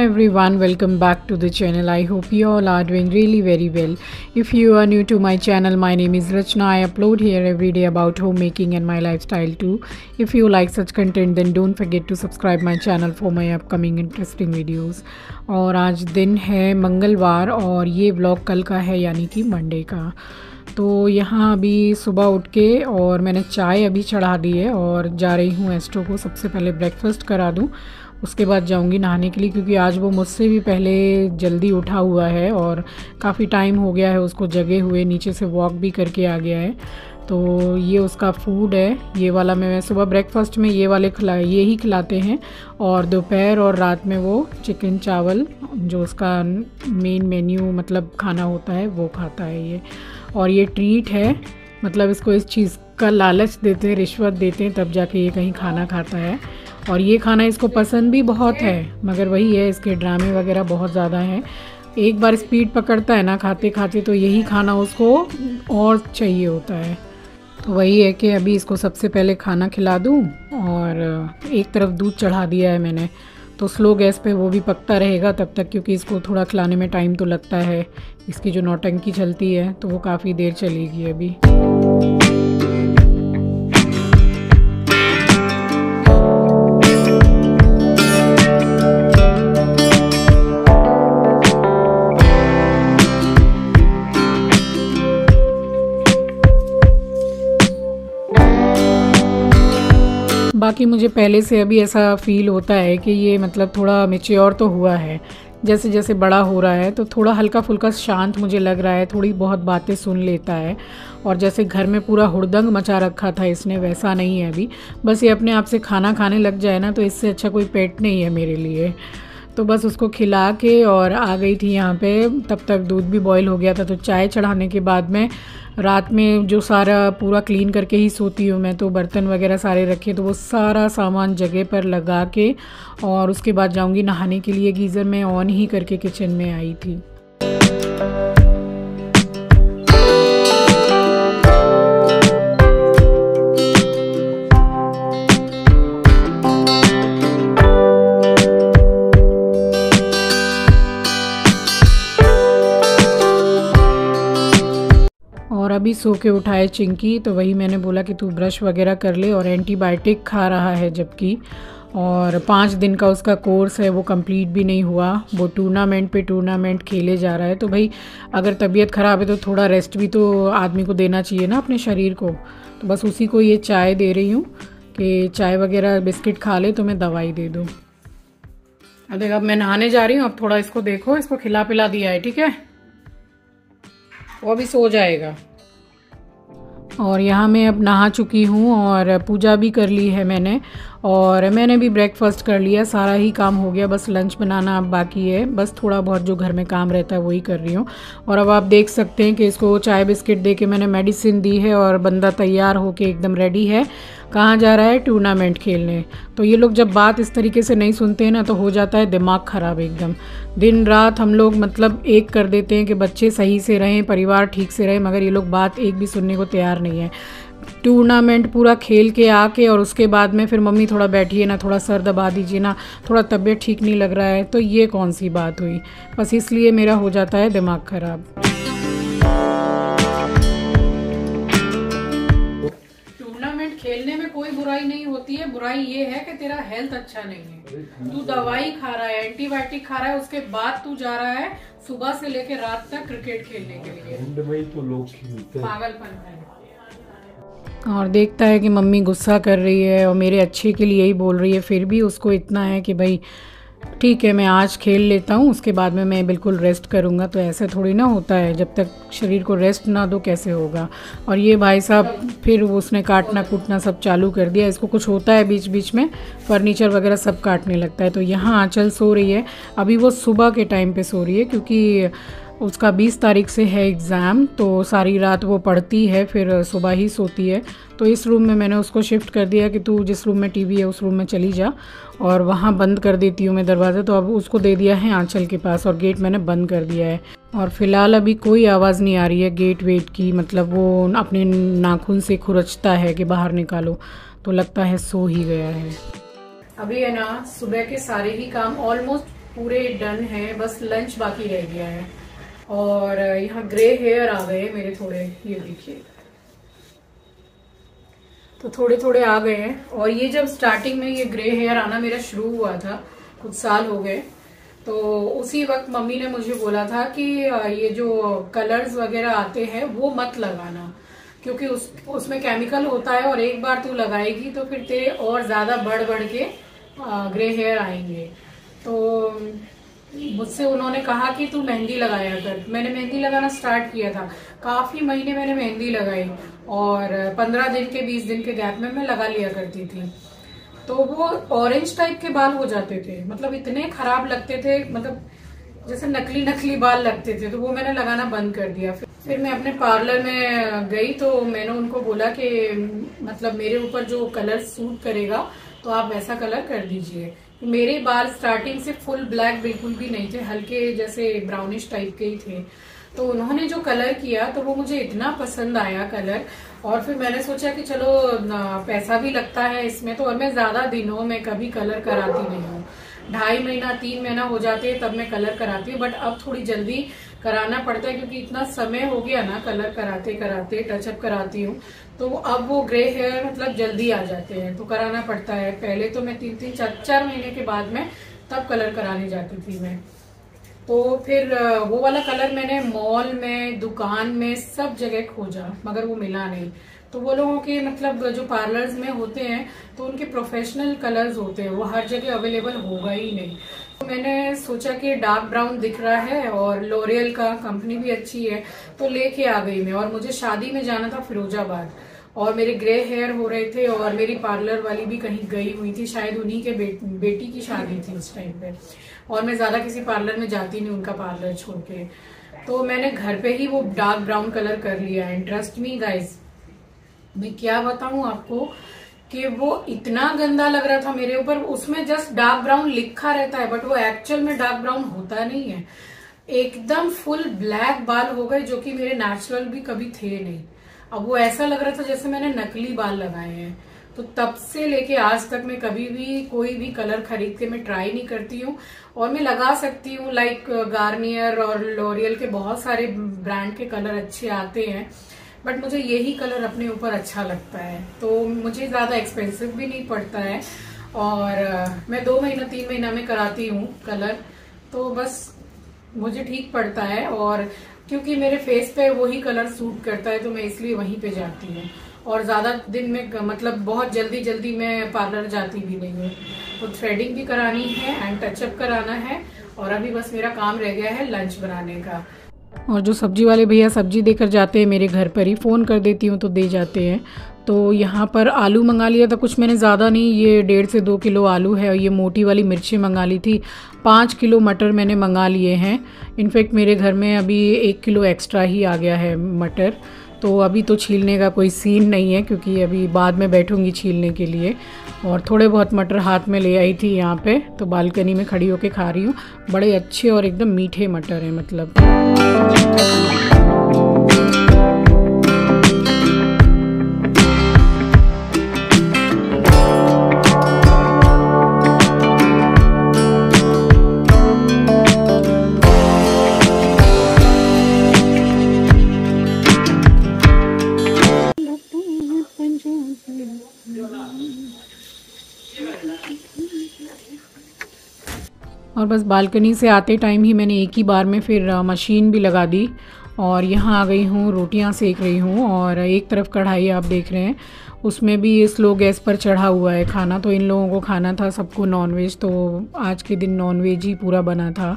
everyone, welcome back to the channel. I hope you all are doing really very well. If you are new to my channel, my name is Rachna. I upload here every day about homemaking and my lifestyle too. If you like such content then don't forget to subscribe my channel for my upcoming interesting videos. और आज दिन है मंगलवार और ये vlog कल का है यानी कि मंडे का। तो यहाँ अभी सुबह उठ के और मैंने चाय अभी चढ़ा दी है और जा रही हूँ एस्ट्रो को सबसे पहले ब्रेकफास्ट करा दूँ, उसके बाद जाऊंगी नहाने के लिए क्योंकि आज वो मुझसे भी पहले जल्दी उठा हुआ है और काफ़ी टाइम हो गया है उसको जगे हुए, नीचे से वॉक भी करके आ गया है। तो ये उसका फूड है, ये वाला मैं सुबह ब्रेकफास्ट में ये ही खिलाते हैं और दोपहर और रात में वो चिकन चावल जो उसका मेन मेन्यू मतलब खाना होता है वो खाता है ये। और ये ट्रीट है, मतलब इसको इस चीज़ का लालच देते हैं, रिश्वत देते हैं तब जाके ये कहीं खाना खाता है। और ये खाना इसको पसंद भी बहुत है, मगर वही है इसके ड्रामे वगैरह बहुत ज़्यादा हैं। एक बार स्पीड पकड़ता है ना खाते खाते तो यही खाना उसको और चाहिए होता है। तो वही है कि अभी इसको सबसे पहले खाना खिला दूँ और एक तरफ दूध चढ़ा दिया है मैंने, तो स्लो गैस पे वो भी पकता रहेगा तब तक, क्योंकि इसको थोड़ा खिलाने में टाइम तो लगता है। इसकी जो नौटंकी चलती है तो वो काफ़ी देर चलेगी अभी। बाकी मुझे पहले से अभी ऐसा फील होता है कि ये मतलब थोड़ा मैच्योर तो हुआ है, जैसे जैसे बड़ा हो रहा है तो थोड़ा हल्का फुल्का शांत मुझे लग रहा है, थोड़ी बहुत बातें सुन लेता है। और जैसे घर में पूरा हुड़दंग मचा रखा था इसने वैसा नहीं है अभी, बस ये अपने आप से खाना खाने लग जाए ना तो इससे अच्छा कोई पेट नहीं है मेरे लिए। तो बस उसको खिला के और आ गई थी यहाँ पे, तब तक दूध भी बॉईल हो गया था। तो चाय चढ़ाने के बाद में रात में जो सारा पूरा क्लीन करके ही सोती हूँ मैं, तो बर्तन वगैरह सारे रखे तो वो सारा सामान जगह पर लगा के और उसके बाद जाऊँगी नहाने के लिए। गीज़र में ऑन ही करके किचन में आई थी। और अभी सो के उठाए चिंकी, तो वही मैंने बोला कि तू ब्रश वगैरह कर ले, और एंटीबायोटिक खा रहा है जबकि, और 5 दिन का उसका कोर्स है वो कंप्लीट भी नहीं हुआ। वो टूर्नामेंट पे टूर्नामेंट खेले जा रहा है। तो भाई अगर तबीयत ख़राब है तो थोड़ा रेस्ट भी तो आदमी को देना चाहिए ना अपने शरीर को। तो बस उसी को ये चाय दे रही हूँ कि चाय वगैरह बिस्किट खा ले तो मैं दवाई दे दूँ। अब देख, अब मैं नहाने जा रही हूँ, अब थोड़ा इसको देखो, इसको खिला पिला दिया है, ठीक है, वो अभी सो जाएगा। और यहाँ मैं अब नहा चुकी हूँ और पूजा भी कर ली है मैंने, और मैंने भी ब्रेकफास्ट कर लिया, सारा ही काम हो गया, बस लंच बनाना अब बाकी है। बस थोड़ा बहुत जो घर में काम रहता है वही कर रही हूँ। और अब आप देख सकते हैं कि इसको चाय बिस्किट दे के मैंने मेडिसिन दी है और बंदा तैयार होके एकदम रेडी है। कहाँ जा रहा है? टूर्नामेंट खेलने। तो ये लोग जब बात इस तरीके से नहीं सुनते हैं ना तो हो जाता है दिमाग ख़राब एकदम। दिन रात हम लोग मतलब एक कर देते हैं कि बच्चे सही से रहें, परिवार ठीक से रहे, मगर ये लोग बात एक भी सुनने को तैयार नहीं है। टूर्नामेंट पूरा खेल के आके और उसके बाद में फिर मम्मी थोड़ा बैठिए ना, थोड़ा सर दबा दीजिए ना, थोड़ा तबीयत ठीक नहीं लग रहा है, तो ये कौन सी बात हुई? बस इसलिए मेरा हो जाता है दिमाग ख़राब। टूर्नामेंट खेलने में कोई बुराई नहीं होती है, बुराई ये है कि तेरा हेल्थ अच्छा नहीं है, तू दवाई खा रहा है, एंटीबायोटिक खा रहा है, उसके बाद तू जा रहा है सुबह से लेकर रात तक क्रिकेट खेलने के लिए। तो लोग पागलपन है। और देखता है कि मम्मी गुस्सा कर रही है और मेरे अच्छे के लिए ही बोल रही है, फिर भी उसको इतना है कि भाई ठीक है मैं आज खेल लेता हूँ, उसके बाद में मैं बिल्कुल रेस्ट करूँगा। तो ऐसे थोड़ी ना होता है, जब तक शरीर को रेस्ट ना दो कैसे होगा। और ये भाई साहब फिर उसने काटना कूटना सब चालू कर दिया। इसको कुछ होता है बीच बीच में, फर्नीचर वगैरह सब काटने लगता है। तो यहाँ आंचल सो रही है, अभी वो सुबह के टाइम पे सो रही है क्योंकि उसका 20 तारीख से है एग्ज़ाम, तो सारी रात वो पढ़ती है फिर सुबह ही सोती है। तो इस रूम में मैंने उसको शिफ्ट कर दिया कि तू जिस रूम में टीवी है उस रूम में चली जा, और वहाँ बंद कर देती हूँ मैं दरवाज़ा। तो अब उसको दे दिया है आंचल के पास और गेट मैंने बंद कर दिया है। और फ़िलहाल अभी कोई आवाज़ नहीं आ रही है गेट वेट की, मतलब वो अपने नाखून से खुरचता है कि बाहर निकालो, तो लगता है सो ही गया है। अभी है ना सुबह के सारे ही काम ऑलमोस्ट पूरे डन है, बस लंच बाकी रह गया है। और यहाँ ग्रे हेयर आ गए मेरे थोड़े, ये देखिए, तो थोड़े थोड़े आ गए हैं। और ये जब स्टार्टिंग में ये ग्रे हेयर आना मेरा शुरू हुआ था, कुछ साल हो गए, तो उसी वक्त मम्मी ने मुझे बोला था कि ये जो कलर्स वगैरह आते हैं वो मत लगाना, क्योंकि उसमें केमिकल होता है और एक बार तू लगाएगी तो फिर तेरे और ज्यादा बढ़ बढ़ के ग्रे हेयर आएंगे। तो मुझसे उन्होंने कहा कि तू मेहंदी लगाया कर। मैंने मेहंदी लगाना स्टार्ट किया था, काफी महीने मैंने मेहंदी लगाई और 15 दिन के 20 दिन के गैप में मैं लगा लिया करती थी। तो वो ऑरेंज टाइप के बाल हो जाते थे, मतलब इतने खराब लगते थे, मतलब जैसे नकली नकली बाल लगते थे। तो वो मैंने लगाना बंद कर दिया। फिर मैं अपने पार्लर में गई तो मैंने उनको बोला कि मतलब मेरे ऊपर जो कलर सूट करेगा तो आप वैसा कलर कर दीजिए। मेरे बाल स्टार्टिंग से फुल ब्लैक बिल्कुल भी नहीं थे, हल्के जैसे ब्राउनिश टाइप के ही थे। तो उन्होंने जो कलर किया तो वो मुझे इतना पसंद आया कलर। और फिर मैंने सोचा कि चलो पैसा भी लगता है इसमें तो, और मैं ज्यादा दिनों में कभी कलर कराती नहीं हूँ, 2.5 महीना 3 महीना हो जाते हैं तब मैं कलर कराती हूँ। बट अब थोड़ी जल्दी कराना पड़ता है क्योंकि इतना समय हो गया ना कलर कराते कराते, टचअप कराती हूँ, तो अब वो ग्रे हेयर मतलब जल्दी आ जाते हैं तो कराना पड़ता है। पहले तो मैं 3-3 4-4 महीने के बाद में तब कलर कराने जाती थी मैं। तो फिर वो वाला कलर मैंने मॉल में, दुकान में, सब जगह खोजा मगर वो मिला नहीं। तो वो लोगों के मतलब जो पार्लर्स में होते हैं तो उनके प्रोफेशनल कलर्स होते हैं, वो हर जगह अवेलेबल होगा ही नहीं। तो मैंने सोचा कि डार्क ब्राउन दिख रहा है और लोरियल का कंपनी भी अच्छी है तो लेके आ गई मैं। और मुझे शादी में जाना था फिरोजाबाद और मेरे ग्रे हेयर हो रहे थे और मेरी पार्लर वाली भी कहीं गई हुई थी, शायद उन्हीं के बेटी की शादी थी उस टाइम पे। और मैं ज्यादा किसी पार्लर में जाती नहीं उनका पार्लर छोड़ के, तो मैंने घर पे ही वो डार्क ब्राउन कलर कर लिया। एंड ट्रस्ट मी गाइस, मैं क्या बताऊं आपको कि वो इतना गंदा लग रहा था मेरे ऊपर। उसमें जस्ट डार्क ब्राउन लिखा रहता है बट वो एक्चुअल में डार्क ब्राउन होता नहीं है। एकदम फुल ब्लैक बाल हो गए जो कि मेरे नेचुरल भी कभी थे नहीं। अब वो ऐसा लग रहा था जैसे मैंने नकली बाल लगाए हैं। तो तब से लेके आज तक मैं कभी भी कोई भी कलर खरीद के मैं ट्राई नहीं करती हूँ। और मैं लगा सकती हूँ, लाइक गार्नियर और लॉरियल के बहुत सारे ब्रांड के कलर अच्छे आते हैं, बट मुझे यही कलर अपने ऊपर अच्छा लगता है। तो मुझे ज्यादा एक्सपेंसिव भी नहीं पड़ता है और मैं 2 महीना 3 महीना में कराती हूँ कलर, तो बस मुझे ठीक पड़ता है। और क्योंकि मेरे फेस पे वही कलर सूट करता है तो मैं इसलिए वहीं पे जाती हूँ। और ज्यादा दिन में मतलब बहुत जल्दी जल्दी मैं पार्लर जाती भी नहीं हूँ। तो थ्रेडिंग भी करानी है एंड टचअप कराना है और अभी बस मेरा काम रह गया है लंच बनाने का। और जो सब्जी वाले भैया सब्जी देकर जाते हैं मेरे घर पर ही, फ़ोन कर देती हूँ तो दे जाते हैं। तो यहाँ पर आलू मंगा लिया था, कुछ मैंने ज़्यादा नहीं, ये 1.5 से 2 किलो आलू है। और ये मोटी वाली मिर्ची मंगा ली थी। 5 किलो मटर मैंने मंगा लिए हैं। इनफैक्ट मेरे घर में अभी 1 किलो एक्स्ट्रा ही आ गया है मटर। तो अभी तो छीलने का कोई सीन नहीं है क्योंकि अभी बाद में बैठूंगी छीलने के लिए। और थोड़े बहुत मटर हाथ में ले आई थी यहाँ पे, तो बालकनी में खड़ी होके खा रही हूँ। बड़े अच्छे और एकदम मीठे मटर हैं मतलब। और बस बालकनी से आते टाइम ही मैंने एक ही बार में फिर मशीन भी लगा दी और यहाँ आ गई हूँ, रोटियाँ सेक रही हूँ। और एक तरफ कढ़ाई आप देख रहे हैं, उसमें भी स्लो गैस पर चढ़ा हुआ है खाना। तो इन लोगों को खाना था सबको नॉनवेज, तो आज के दिन नॉनवेज ही पूरा बना था।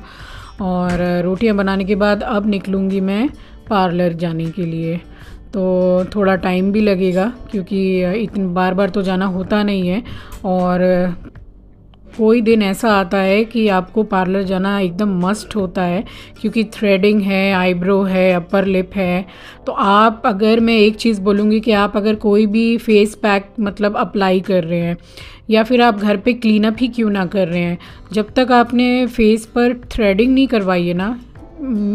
और रोटियाँ बनाने के बाद अब निकलूँगी मैं पार्लर जाने के लिए। तो थोड़ा टाइम भी लगेगा क्योंकि इतनी बार बार तो जाना होता नहीं है। और कोई दिन ऐसा आता है कि आपको पार्लर जाना एकदम मस्ट होता है क्योंकि थ्रेडिंग है, आईब्रो है, अपर लिप है। तो आप, अगर मैं एक चीज़ बोलूँगी कि आप अगर कोई भी फेस पैक मतलब अप्लाई कर रहे हैं या फिर आप घर पे क्लीन अप ही क्यों ना कर रहे हैं, जब तक आपने फेस पर थ्रेडिंग नहीं करवाई है ना,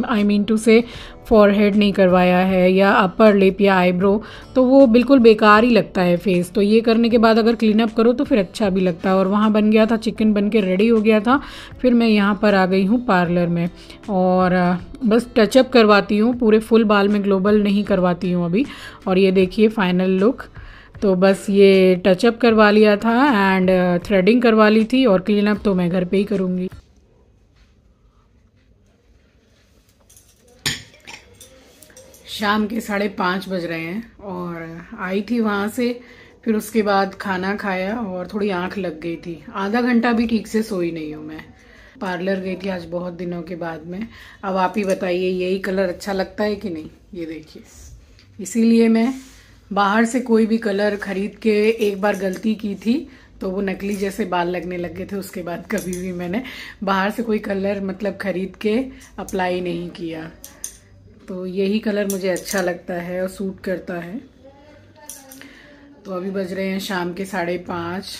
आई मीन टू से फॉरहेड नहीं करवाया है या अपर लिप या आईब्रो, तो वो बिल्कुल बेकार ही लगता है फेस। तो ये करने के बाद अगर क्लीन अप करो तो फिर अच्छा भी लगता है। और वहाँ बन गया था, चिकन बन के रेडी हो गया था। फिर मैं यहाँ पर आ गई हूँ पार्लर में और बस टचअप करवाती हूँ, पूरे फुल बाल में ग्लोबल नहीं करवाती हूँ अभी। और ये देखिए फाइनल लुक। तो बस ये टचअप करवा लिया था एंड थ्रेडिंग करवा ली थी, और क्लीन अप तो मैं घर पे ही करूँगी। शाम के 5:30 बज रहे हैं और आई थी वहाँ से। फिर उसके बाद खाना खाया और थोड़ी आंख लग गई थी। आधा घंटा भी ठीक से सोई नहीं हूँ मैं। पार्लर गई थी आज बहुत दिनों के बाद में। अब आप ही बताइए यही कलर अच्छा लगता है कि नहीं, ये देखिए। इसीलिए मैं बाहर से कोई भी कलर खरीद के, एक बार गलती की थी तो वो नकली जैसे बाल लगने लग गए थे। उसके बाद कभी भी मैंने बाहर से कोई कलर मतलब खरीद के अप्लाई नहीं किया। तो यही कलर मुझे अच्छा लगता है और सूट करता है। तो अभी बज रहे हैं शाम के 5:30।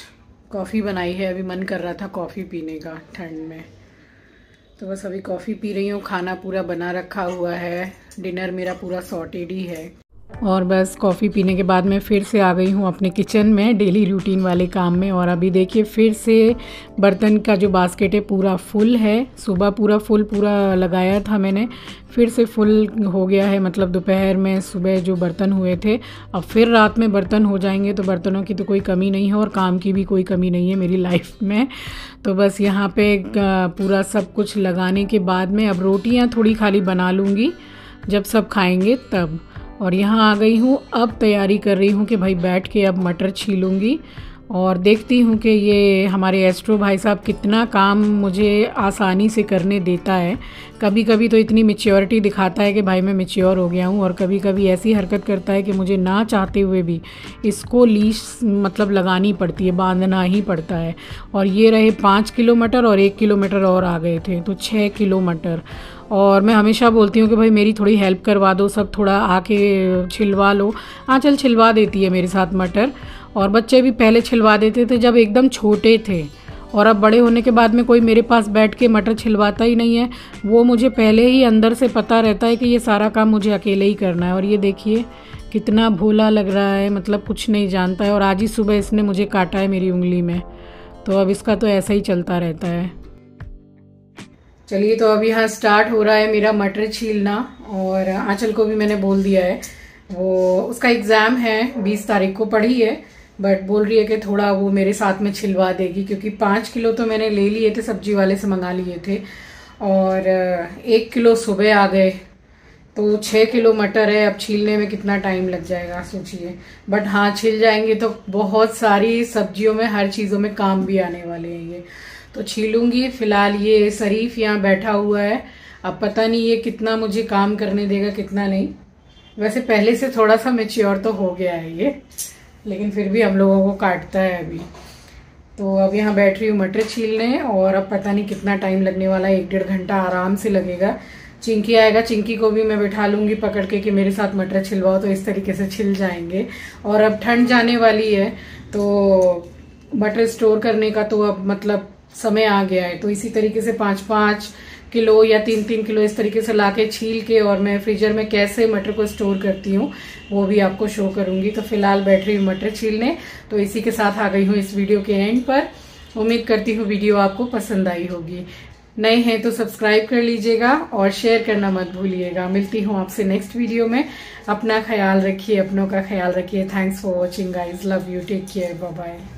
कॉफ़ी बनाई है, अभी मन कर रहा था कॉफ़ी पीने का ठंड में, तो बस अभी कॉफ़ी पी रही हूँ। खाना पूरा बना रखा हुआ है, डिनर मेरा पूरा सॉर्टेड ही है। और बस कॉफ़ी पीने के बाद मैं फिर से आ गई हूँ अपने किचन में, डेली रूटीन वाले काम में। और अभी देखिए फिर से बर्तन का जो बास्केट है पूरा फुल है। सुबह पूरा लगाया था मैंने, फिर से फुल हो गया है। मतलब दोपहर में, सुबह जो बर्तन हुए थे, अब फिर रात में बर्तन हो जाएंगे। तो बर्तनों की तो कोई कमी नहीं है और काम की भी कोई कमी नहीं है मेरी लाइफ में। तो बस यहाँ पे पूरा सब कुछ लगाने के बाद में अब रोटियाँ थोड़ी खाली बना लूँगी जब सब खाएंगे तब। और यहाँ आ गई हूँ, अब तैयारी कर रही हूँ कि भाई बैठ के अब मटर छीलूँगी। और देखती हूँ कि ये हमारे एस्ट्रो भाई साहब कितना काम मुझे आसानी से करने देता है। कभी कभी तो इतनी मैच्योरिटी दिखाता है कि भाई मैं मैच्योर हो गया हूँ, और कभी कभी ऐसी हरकत करता है कि मुझे ना चाहते हुए भी इसको लीश मतलब लगानी पड़ती है, बांधना ही पड़ता है। और ये रहे 5 किलो मटर और 1 किलो मटर और आ गए थे, तो 6 किलो मटर। और मैं हमेशा बोलती हूँ कि भाई मेरी थोड़ी हेल्प करवा दो, सब थोड़ा आके छिलवा लो। हाँ चल छिलवा देती है मेरे साथ मटर। और बच्चे भी पहले छिलवा देते थे जब एकदम छोटे थे, और अब बड़े होने के बाद में कोई मेरे पास बैठ के मटर छिलवाता ही नहीं है। वो मुझे पहले ही अंदर से पता रहता है कि ये सारा काम मुझे अकेले ही करना है। और ये देखिए कितना भोला लग रहा है, मतलब कुछ नहीं जानता है। और आज ही सुबह इसने मुझे काटा है मेरी उंगली में, तो अब इसका तो ऐसा ही चलता रहता है। चलिए, तो अब यहाँ स्टार्ट हो रहा है मेरा मटर छीलना। और आंचल को भी मैंने बोल दिया है, वो उसका एग्ज़ाम है 20 तारीख को, पढ़ी है, बट बोल रही है कि थोड़ा वो मेरे साथ में छिलवा देगी, क्योंकि 5 किलो तो मैंने ले लिए थे, सब्जी वाले से मंगा लिए थे, और 1 किलो सुबह आ गए, तो 6 किलो मटर है। अब छीलने में कितना टाइम लग जाएगा सोचिए। बट हाँ, छिल जाएंगे तो बहुत सारी सब्जियों में, हर चीज़ों में काम भी आने वाले हैं ये, तो छीलूंगी। फिलहाल ये शरीफ यहाँ बैठा हुआ है, अब पता नहीं ये कितना मुझे काम करने देगा कितना नहीं। वैसे पहले से थोड़ा सा मैच्योर तो हो गया है ये, लेकिन फिर भी हम लोगों को काटता है अभी। तो अब यहाँ बैठ रही हूँ मटर छीलने, और अब पता नहीं कितना टाइम लगने वाला है, 1-1.5 घंटा आराम से लगेगा। चिंकी आएगा, चिंकी को भी मैं बैठा लूंगी पकड़ के कि मेरे साथ मटर छिलवाओ, तो इस तरीके से छिल जाएंगे। और अब ठंड जाने वाली है, तो मटर स्टोर करने का तो अब मतलब समय आ गया है। तो इसी तरीके से 5-5 किलो या 3-3 किलो इस तरीके से लाके छील के, और मैं फ्रीजर में कैसे मटर को स्टोर करती हूँ वो भी आपको शो करूंगी। तो फिलहाल बैठ रही हूँ मटर छीलने। तो इसी के साथ आ गई हूँ इस वीडियो के एंड पर। उम्मीद करती हूँ वीडियो आपको पसंद आई होगी। नए हैं तो सब्सक्राइब कर लीजिएगा और शेयर करना मत भूलिएगा। मिलती हूँ आपसे नेक्स्ट वीडियो में। अपना ख्याल रखिए, अपनों का ख्याल रखिए। Thanks for watching guys, love you, take care, bye bye.